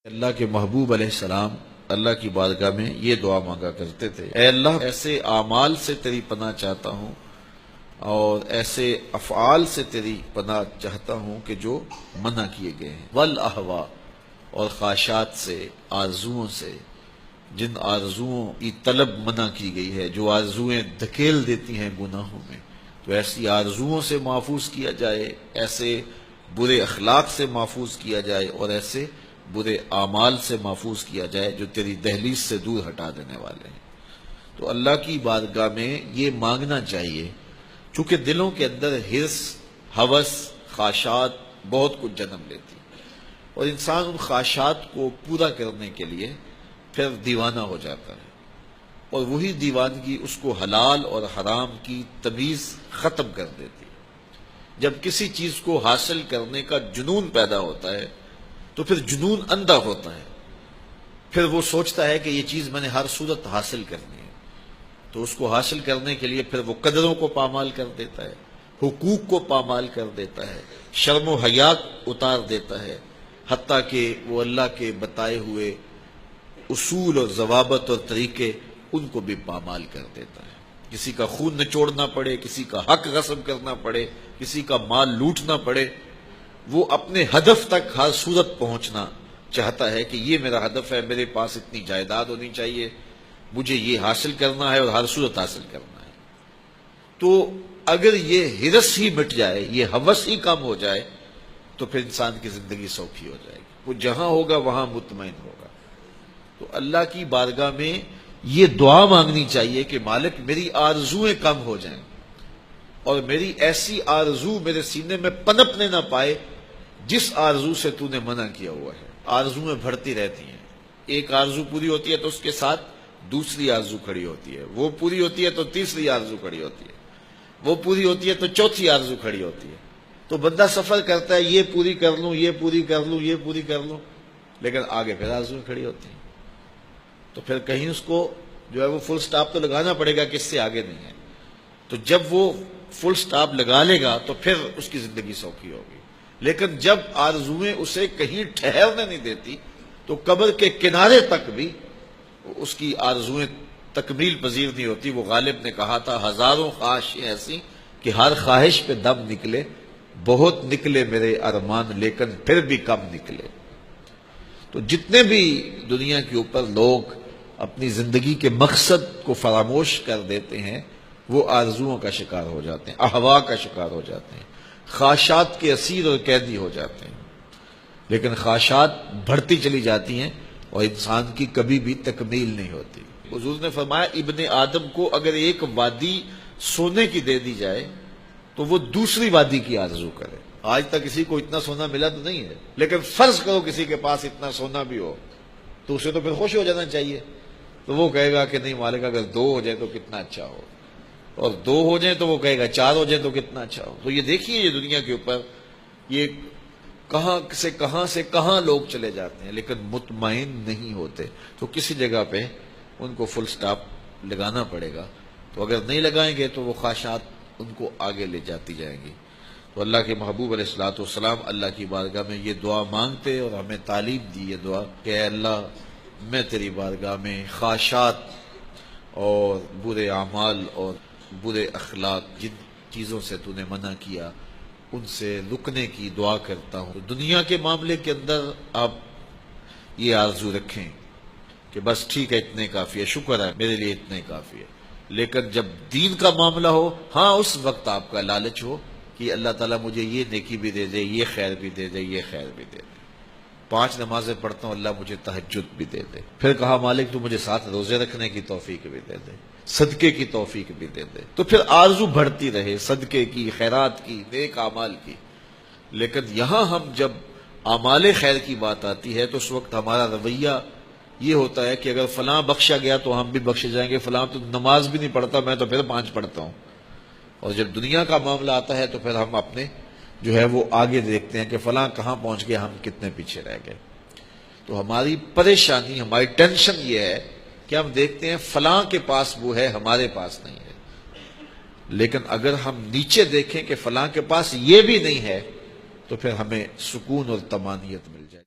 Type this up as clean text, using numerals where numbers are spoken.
اللہ کے محبوب علیہ السلام اللہ کی بارگاہ میں یہ دعا مانگا کرتے تھے، اے اللہ ایسے اعمال سے تیری پناہ چاہتا ہوں اور ایسے افعال سے تیری پناہ چاہتا ہوں کہ جو منع کیے گئے ہیں، والاہوا اور خواہشات سے، آرزوؤں سے، جن آرزوؤں کی طلب منع کی گئی ہے، جو آرزوئیں دھکیل دیتی ہیں گناہوں میں، تو ایسی آرزوؤں سے محفوظ کیا جائے، ایسے برے اخلاق سے محفوظ کیا جائے اور ایسے برے اعمال سے محفوظ کیا جائے جو تیری دہلیز سے دور ہٹا دینے والے ہیں۔ تو اللہ کی بارگاہ میں یہ مانگنا چاہیے، چونکہ دلوں کے اندر حرص، ہوس، خواہشات بہت کچھ جنم لیتی اور انسان ان خواہشات کو پورا کرنے کے لیے پھر دیوانہ ہو جاتا ہے، اور وہی دیوانگی اس کو حلال اور حرام کی تمیز ختم کر دیتی ہے۔ جب کسی چیز کو حاصل کرنے کا جنون پیدا ہوتا ہے تو پھر جنون اندھا ہوتا ہے، پھر وہ سوچتا ہے کہ یہ چیز میں نے ہر صورت حاصل کرنی ہے، تو اس کو حاصل کرنے کے لیے پھر وہ قدروں کو پامال کر دیتا ہے، حقوق کو پامال کر دیتا ہے، شرم و حیا اتار دیتا ہے، حتیٰ کہ وہ اللہ کے بتائے ہوئے اصول اور ضوابط اور طریقے ان کو بھی پامال کر دیتا ہے۔ کسی کا خون نچوڑنا پڑے، کسی کا حق غصب کرنا پڑے، کسی کا مال لوٹنا پڑے، وہ اپنے ہدف تک ہر صورت پہنچنا چاہتا ہے کہ یہ میرا ہدف ہے، میرے پاس اتنی جائیداد ہونی چاہیے، مجھے یہ حاصل کرنا ہے اور ہر صورت حاصل کرنا ہے۔ تو اگر یہ حرص ہی مٹ جائے، یہ ہوس ہی کم ہو جائے، تو پھر انسان کی زندگی سوکھی ہو جائے گی، وہ جہاں ہوگا وہاں مطمئن ہوگا۔ تو اللہ کی بارگاہ میں یہ دعا مانگنی چاہیے کہ مالک میری آرزوئیں کم ہو جائیں اور میری ایسی آرزو میرے سینے میں پنپنے نہ پائے جس آرزو سے تو نے منع کیا ہوا ہے۔ آرزویں بڑھتی رہتی ہیں، ایک آرزو پوری ہوتی ہے تو اس کے ساتھ دوسری آرزو کھڑی ہوتی ہے، وہ پوری ہوتی ہے تو تیسری آرزو کھڑی ہوتی ہے، وہ پوری ہوتی ہے تو چوتھی آرزو کھڑی ہوتی ہے۔ تو بندہ سفر کرتا ہے، یہ پوری کر لوں، یہ پوری کر لوں، یہ پوری کر لوں، لیکن آگے پھر آرزویں کھڑی ہوتی ہیں، تو پھر کہیں اس کو جو ہے وہ فل سٹاپ تو لگانا پڑے گا کہ اس سے آگے نہیں ہے۔ تو جب وہ فل سٹاپ لگا لے گا تو پھر اس کی زندگی سوکھی ہوگی، لیکن جب آرزویں اسے کہیں ٹھہرنے نہیں دیتی تو قبر کے کنارے تک بھی اس کی آرزویں تکمیل پذیر نہیں ہوتی۔ وہ غالب نے کہا تھا، ہزاروں خواہشیں ایسی کہ ہر خواہش پہ دم نکلے، بہت نکلے میرے ارمان لیکن پھر بھی کم نکلے۔ تو جتنے بھی دنیا کے اوپر لوگ اپنی زندگی کے مقصد کو فراموش کر دیتے ہیں، وہ آرزوؤں کا شکار ہو جاتے ہیں، اہوا کا شکار ہو جاتے ہیں، خواہشات کے اسیر اور قیدی ہو جاتے ہیں۔ لیکن خواہشات بڑھتی چلی جاتی ہیں اور انسان کی کبھی بھی تکمیل نہیں ہوتی۔ حضور نے فرمایا، ابن آدم کو اگر ایک وادی سونے کی دے دی جائے تو وہ دوسری وادی کی آرزو کرے۔ آج تک کسی کو اتنا سونا ملا تو نہیں ہے، لیکن فرض کرو کسی کے پاس اتنا سونا بھی ہو تو اسے تو پھر خوش ہو جانا چاہیے، تو وہ کہے گا کہ نہیں مالک اگر 2 ہو جائے تو کتنا اچھا ہو، اور 2 ہو جائیں تو وہ کہے گا 4 ہو جائیں تو کتنا اچھا ہو۔ تو یہ دیکھیے، یہ دنیا کے اوپر یہ کہاں سے کہاں لوگ چلے جاتے ہیں لیکن مطمئن نہیں ہوتے۔ تو کسی جگہ پہ ان کو فل سٹاپ لگانا پڑے گا، تو اگر نہیں لگائیں گے تو وہ خواہشات ان کو آگے لے جاتی جائیں گی۔ تو اللہ کے محبوب علیہ الصلوۃ والسلام اللہ کی بارگاہ میں یہ دعا مانگتے اور ہمیں تعلیم دی یہ دعا کہ اے اللہ میں تیری بارگاہ میں خواہشات اور برے اعمال اور برے اخلاق، جن چیزوں سے تو نے منع کیا، ان سے رکنے کی دعا کرتا ہوں۔ دنیا کے معاملے کے اندر آپ یہ آرزو رکھیں کہ بس ٹھیک ہے، اتنے کافی ہے، شکر ہے میرے لیے اتنے کافی ہے، لیکن جب دین کا معاملہ ہو، ہاں اس وقت آپ کا لالچ ہو کہ اللہ تعالیٰ مجھے یہ نیکی بھی دے دے، یہ خیر بھی دے دے، یہ خیر بھی دے دے، 5 نمازیں پڑھتا ہوں، اللہ مجھے تہجد بھی دے دے۔ پھر کہا مالک تو مجھے 7 روزے رکھنے کی توفیق بھی دے دے، صدقے کی توفیق بھی دے دے۔ تو پھر آرزو بڑھتی رہے صدقے کی، خیرات کی، نیک اعمال کی۔ لیکن یہاں ہم جب اعمال خیر کی بات آتی ہے تو اس وقت ہمارا رویہ یہ ہوتا ہے کہ اگر فلاں بخشا گیا تو ہم بھی بخشے جائیں گے، فلاں تو نماز بھی نہیں پڑھتا، میں تو پھر 5 پڑھتا ہوں۔ اور جب دنیا کا معاملہ آتا ہے تو پھر ہم اپنے جو ہے وہ آگے دیکھتے ہیں کہ فلاں کہاں پہنچ گیا، ہم کتنے پیچھے رہ گئے۔ تو ہماری پریشانی، ہماری ٹینشن یہ ہے کہ ہم دیکھتے ہیں فلاں کے پاس وہ ہے، ہمارے پاس نہیں ہے۔ لیکن اگر ہم نیچے دیکھیں کہ فلاں کے پاس یہ بھی نہیں ہے تو پھر ہمیں سکون اور طمانینت مل جائے۔